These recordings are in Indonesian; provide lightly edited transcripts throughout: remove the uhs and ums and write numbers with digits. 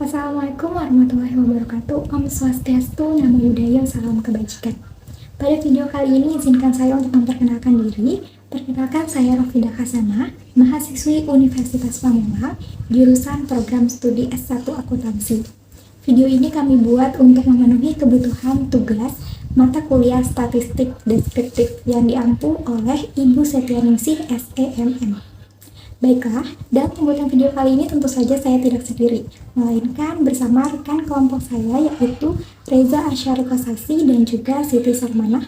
Assalamualaikum warahmatullahi wabarakatuh. Om Swastiastu, Namo Buddhaya, Salam Kebajikan. Pada video kali ini izinkan saya untuk memperkenalkan diri. Perkenalkan, saya Rofidah Hasanah, mahasiswi Universitas Pamela, jurusan program studi S1 Akuntansi. Video ini kami buat untuk memenuhi kebutuhan tugas mata kuliah statistik deskriptif yang diampu oleh Ibu Setianingsih SEMM. Baiklah, dalam pembuatan video kali ini tentu saja saya tidak sendiri, melainkan bersama rekan kelompok saya yaitu Reza Asyarikasasi dan juga Siti Sarmanah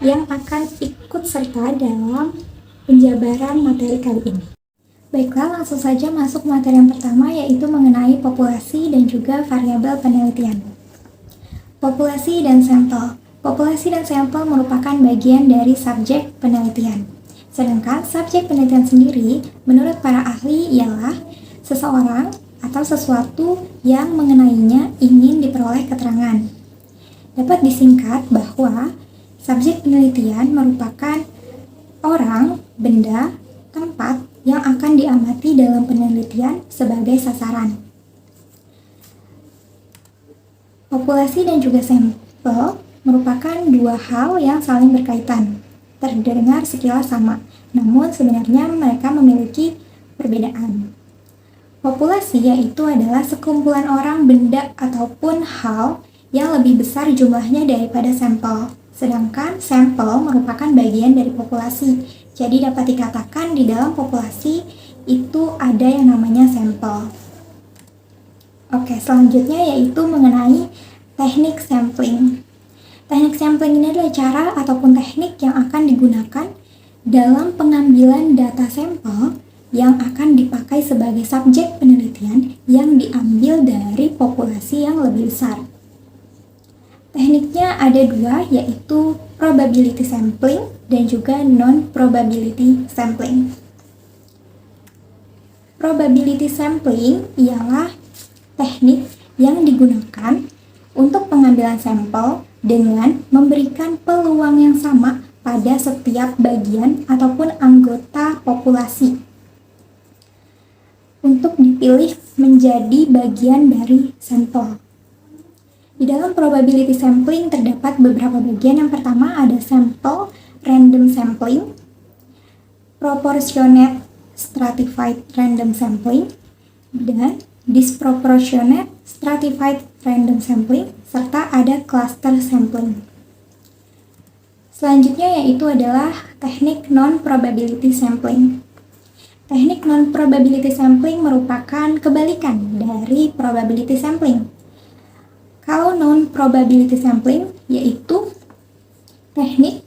yang akan ikut serta dalam penjabaran materi kali ini. Baiklah, langsung saja masuk materi yang pertama yaitu mengenai populasi dan juga variabel penelitian. Populasi dan sampel. Populasi dan sampel merupakan bagian dari subjek penelitian. Sedangkan subjek penelitian sendiri, menurut para ahli ialah seseorang atau sesuatu yang mengenainya ingin diperoleh keterangan. Dapat disingkat bahwa subjek penelitian merupakan orang, benda, tempat yang akan diamati dalam penelitian sebagai sasaran. Populasi dan juga sampel merupakan dua hal yang saling berkaitan. Terdengar sekilas sama, namun sebenarnya mereka memiliki perbedaan. Populasi yaitu adalah sekumpulan orang, benda, ataupun hal yang lebih besar jumlahnya daripada sampel. Sedangkan sampel merupakan bagian dari populasi. Jadi dapat dikatakan di dalam populasi itu ada yang namanya sampel. Oke, selanjutnya yaitu mengenai teknik sampling. Teknik sampling ini adalah cara ataupun teknik yang akan digunakan dalam pengambilan data sampel yang akan dipakai sebagai subjek penelitian yang diambil dari populasi yang lebih besar. Tekniknya ada dua, yaitu probability sampling dan juga non-probability sampling. Probability sampling ialah teknik yang digunakan untuk pengambilan sampel dengan memberikan peluang yang sama pada setiap bagian ataupun anggota populasi untuk dipilih menjadi bagian dari sampel. Di dalam probability sampling terdapat beberapa bagian. Yang pertama ada sample random sampling, proportionate stratified random sampling, dan disproportionate stratified random sampling, serta ada cluster sampling. Selanjutnya yaitu adalah teknik non-probability sampling. Teknik non-probability sampling merupakan kebalikan dari probability sampling. Kalau non-probability sampling yaitu teknik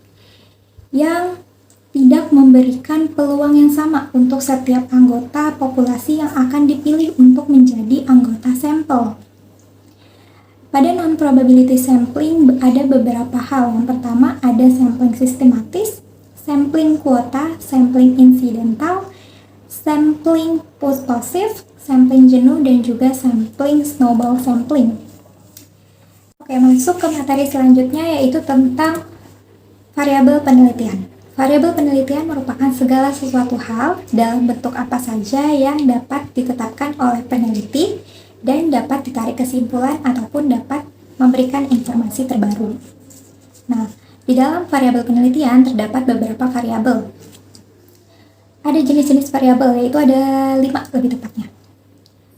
yang tidak memberikan peluang yang sama untuk setiap anggota populasi yang akan dipilih untuk menjadi anggota sampel. Pada non-probability sampling ada beberapa hal. Yang pertama ada sampling sistematis, sampling kuota, sampling incidental, sampling purposive, sampling jenuh, dan juga sampling snowball sampling. Oke, masuk ke materi selanjutnya yaitu tentang variabel penelitian. Variabel penelitian merupakan segala sesuatu hal dalam bentuk apa saja yang dapat ditetapkan oleh peneliti dan dapat ditarik kesimpulan ataupun dapat memberikan informasi terbaru. Nah, di dalam variabel penelitian terdapat beberapa variabel. Ada jenis-jenis variabel, yaitu ada 5 lebih tepatnya.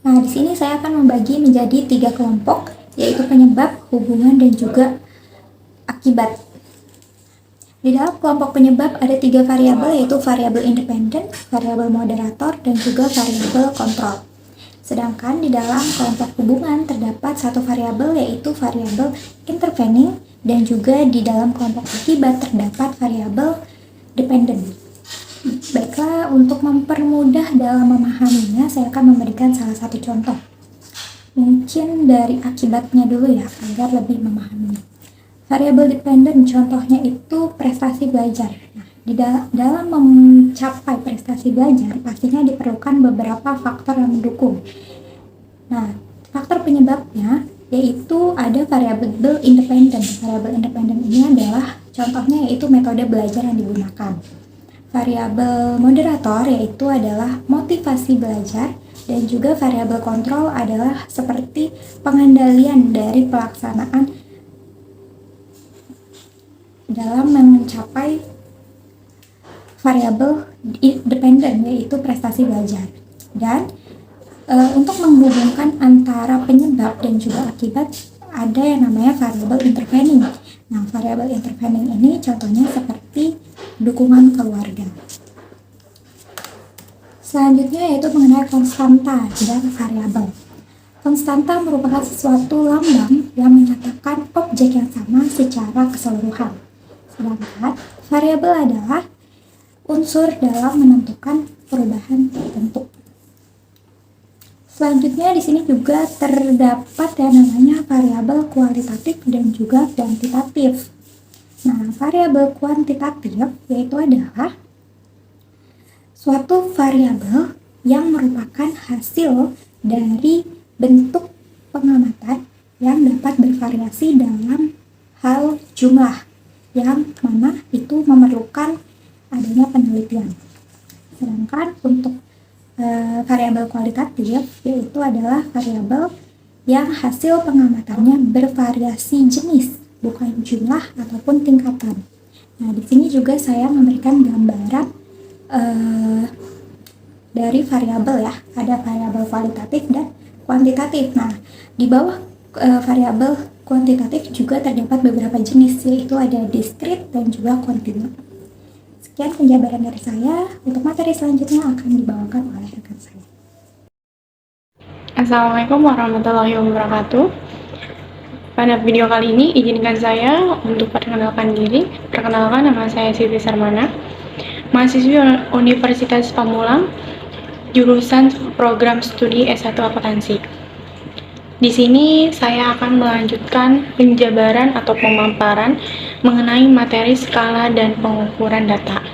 Nah, di sini saya akan membagi menjadi 3 kelompok, yaitu penyebab, hubungan, dan juga akibat. Di dalam kelompok penyebab ada 3 variabel, yaitu variabel independen, variabel moderator, dan juga variabel kontrol. Sedangkan di dalam kelompok hubungan terdapat 1 variabel, yaitu variabel intervening, dan juga di dalam kelompok akibat terdapat variabel dependen. Baiklah, untuk mempermudah dalam memahaminya, saya akan memberikan salah satu contoh. Mungkin dari akibatnya dulu ya, agar lebih memahaminya. Variabel dependen contohnya itu prestasi belajar. Nah, dalam mencapai prestasi belajar pastinya diperlukan beberapa faktor yang mendukung. Nah, faktor penyebabnya yaitu ada variabel independen. Variabel independen ini adalah contohnya yaitu metode belajar yang digunakan. Variabel moderator yaitu adalah motivasi belajar Dan juga variabel kontrol adalah seperti pengendalian dari pelaksanaan dalam mencapai variabel dependen, yaitu prestasi belajar. Dan untuk menghubungkan antara penyebab dan juga akibat, ada yang namanya variabel intervening. Nah, variabel intervening ini contohnya seperti dukungan keluarga. Selanjutnya yaitu mengenai konstanta dan variabel. Konstanta merupakan sesuatu lambang yang menyatakan objek yang sama secara keseluruhan. Sedangkan variabel adalah unsur dalam menentukan perubahan tertentu. Selanjutnya di sini juga terdapat yang namanya variabel kualitatif dan juga kuantitatif. Nah, variabel kuantitatif yaitu adalah suatu variabel yang merupakan hasil dari bentuk pengamatan yang dapat bervariasi dalam hal jumlah, yang mana itu memerlukan adanya penelitian. Sedangkan untuk variabel kualitatif yaitu adalah variabel yang hasil pengamatannya bervariasi jenis, bukan jumlah ataupun tingkatan. Nah, di sini juga saya memberikan gambaran dari variabel ya, ada variabel kualitatif dan kuantitatif. Nah, di bawah variabel kuantitatif juga terdapat beberapa jenis, yaitu ada diskrit dan juga kontinu. Sekian penjabaran dari saya. Untuk materi selanjutnya akan dibawakan oleh rekan saya. Assalamualaikum warahmatullahi wabarakatuh. Pada video kali ini izinkan saya untuk perkenalkan diri. Perkenalkan, nama saya Siti Sarmana, mahasiswi Universitas Pamulang, jurusan program studi S1 Akuntansi. Di sini saya akan melanjutkan penjabaran atau pemaparan mengenai materi skala dan pengukuran data,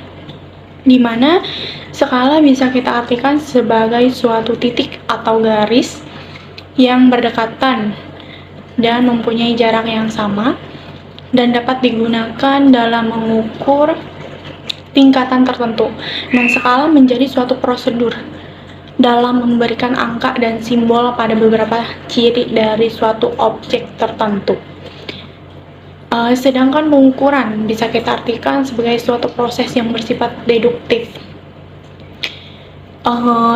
di mana skala bisa kita artikan sebagai suatu titik atau garis yang berdekatan dan mempunyai jarak yang sama dan dapat digunakan dalam mengukur tingkatan tertentu. Nah, skala menjadi suatu prosedur dalam memberikan angka dan simbol pada beberapa ciri dari suatu objek tertentu. Sedangkan pengukuran bisa kita artikan sebagai suatu proses yang bersifat deduktif,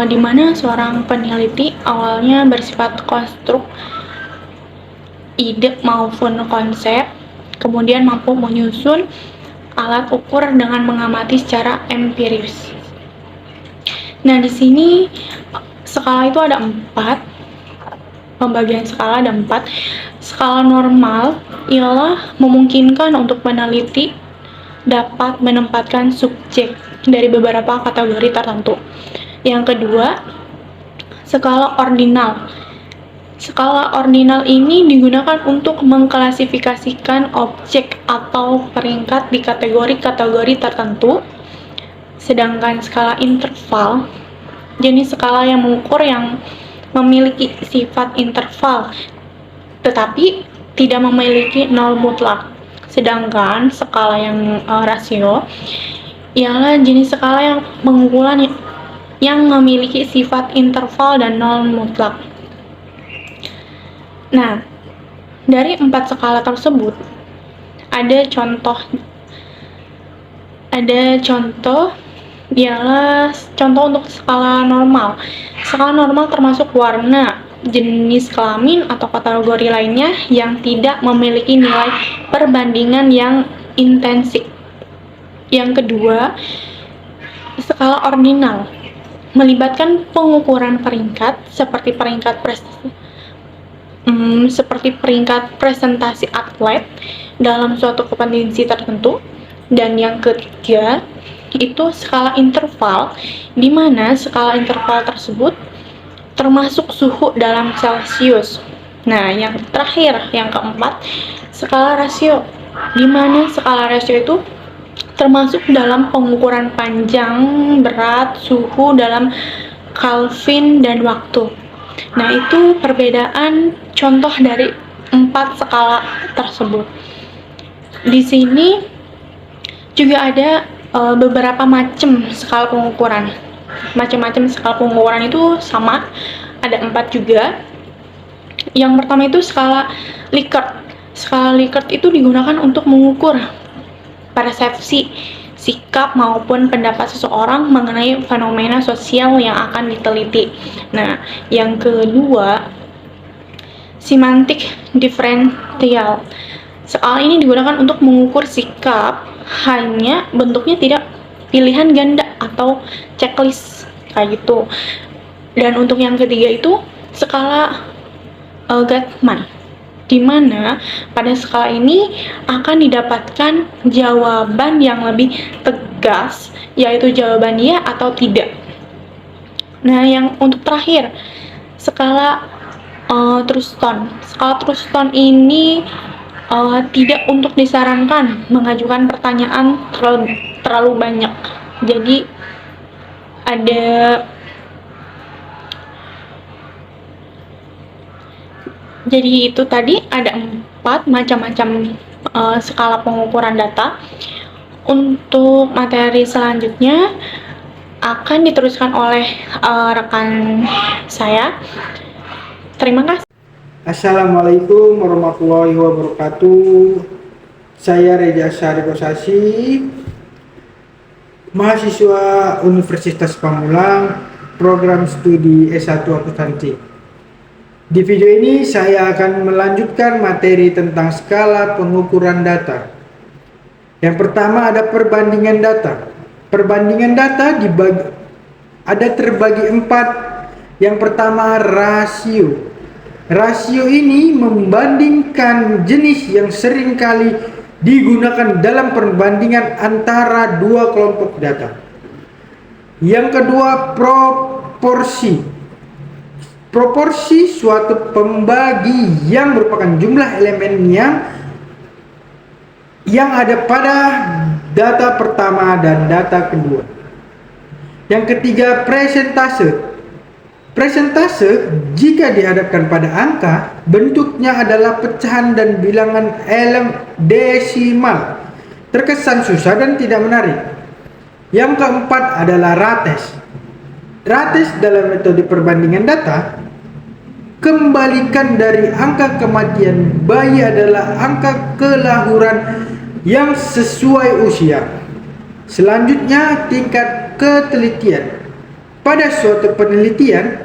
di mana seorang peneliti awalnya bersifat konstruk ide maupun konsep, kemudian mampu menyusun alat ukur dengan mengamati secara empiris. Nah, di sini skala itu ada 4, pembagian skala ada 4. Skala normal ialah memungkinkan untuk peneliti dapat menempatkan subjek dari beberapa kategori tertentu. Yang kedua, skala ordinal. Skala ordinal ini digunakan untuk mengklasifikasikan objek atau peringkat di kategori-kategori tertentu. Sedangkan skala interval, jenis skala yang mengukur yang memiliki sifat interval, tetapi tidak memiliki nol mutlak. Sedangkan skala yang rasio ialah jenis skala yang pengukuran yang memiliki sifat interval dan nol mutlak. Nah, dari 4 skala tersebut ada contoh ialah contoh untuk skala normal. Skala normal termasuk warna, jenis kelamin atau kategori lainnya yang tidak memiliki nilai perbandingan yang intensif. Yang kedua, skala ordinal melibatkan pengukuran peringkat seperti peringkat presentasi atlet dalam suatu kompetensi tertentu. Dan yang ketiga itu skala interval, di mana skala interval tersebut termasuk suhu dalam Celcius. Nah, yang terakhir, yang keempat, skala rasio, di mana skala rasio itu termasuk dalam pengukuran panjang, berat, suhu dalam Kelvin dan waktu. Nah, itu perbedaan contoh dari 4 skala tersebut. Di sini juga ada beberapa macam skala pengukuran. macam-macam skala pengukuran itu sama, ada 4 juga. Yang pertama itu skala Likert. Skala Likert itu digunakan untuk mengukur persepsi, sikap maupun pendapat seseorang mengenai fenomena sosial yang akan diteliti. Nah, yang kedua, semantik diferensial. Skala ini digunakan untuk mengukur sikap, hanya bentuknya tidak pilihan ganda atau checklist kayak gitu. Dan untuk yang ketiga itu skala Gatman, di mana pada skala ini akan didapatkan jawaban yang lebih tegas, yaitu jawaban ya atau tidak. Nah, yang untuk terakhir, skala Truston. Skala Truston ini tidak untuk disarankan mengajukan pertanyaan terlalu banyak. Jadi itu tadi ada 4 macam-macam skala pengukuran data. Untuk materi selanjutnya akan diteruskan oleh rekan saya. Terima kasih. Assalamualaikum warahmatullahi wabarakatuh. Saya Reza Syarifosasi, mahasiswa Universitas Pamulang, program studi S1 Akuntansi. Di video ini saya akan melanjutkan materi tentang skala pengukuran data. Yang pertama ada perbandingan data. Perbandingan data terbagi 4. Yang pertama rasio. Rasio ini membandingkan jenis yang sering kali digunakan dalam perbandingan antara dua kelompok data. Yang kedua proporsi. Proporsi suatu pembagi yang merupakan jumlah elemen yang ada pada data pertama dan data kedua. Yang ketiga presentase. Presentase jika dihadapkan pada angka, bentuknya adalah pecahan dan bilangan desimal, terkesan susah dan tidak menarik. Yang keempat adalah rates. Rates dalam metode perbandingan data, kembalikan dari angka kematian bayi adalah angka kelahiran yang sesuai usia. Selanjutnya tingkat ketelitian. Pada suatu penelitian,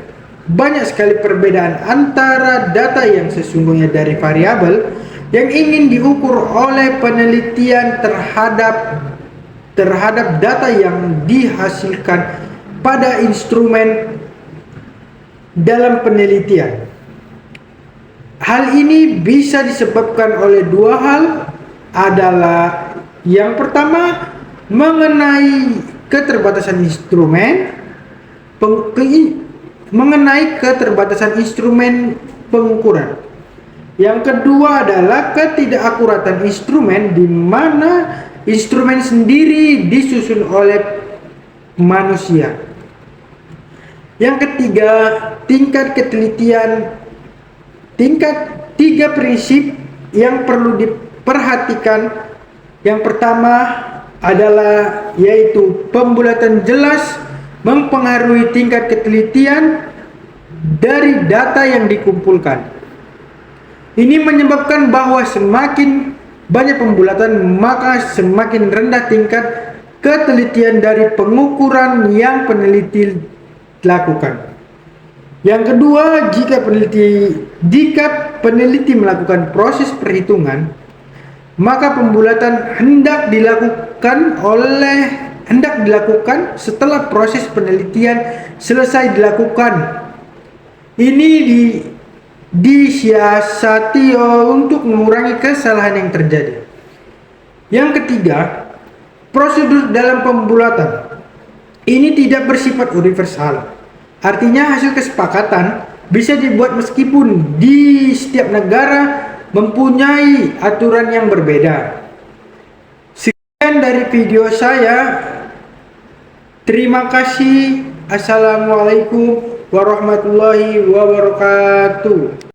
banyak sekali perbedaan antara data yang sesungguhnya dari variabel yang ingin diukur oleh penelitian terhadap data yang dihasilkan pada instrumen dalam penelitian. Hal ini bisa disebabkan oleh dua hal, adalah yang pertama mengenai keterbatasan instrumen pengukuran. Yang kedua adalah ketidakakuratan instrumen, di mana instrumen sendiri disusun oleh manusia. Yang ketiga, tingkat ketelitian. Tiga prinsip yang perlu diperhatikan. Yang pertama adalah yaitu pembulatan jelas mempengaruhi tingkat ketelitian dari data yang dikumpulkan. Ini menyebabkan bahwa semakin banyak pembulatan, maka semakin rendah tingkat ketelitian dari pengukuran yang peneliti lakukan. Yang kedua, jika peneliti melakukan proses perhitungan, maka pembulatan hendak dilakukan setelah proses penelitian selesai dilakukan. Ini disiasati untuk mengurangi kesalahan yang terjadi. Yang ketiga, prosedur dalam pembulatan ini tidak bersifat universal. Artinya hasil kesepakatan bisa dibuat meskipun di setiap negara mempunyai aturan yang berbeda. Sekian dari video saya. Terima kasih. Assalamualaikum warahmatullahi wabarakatuh.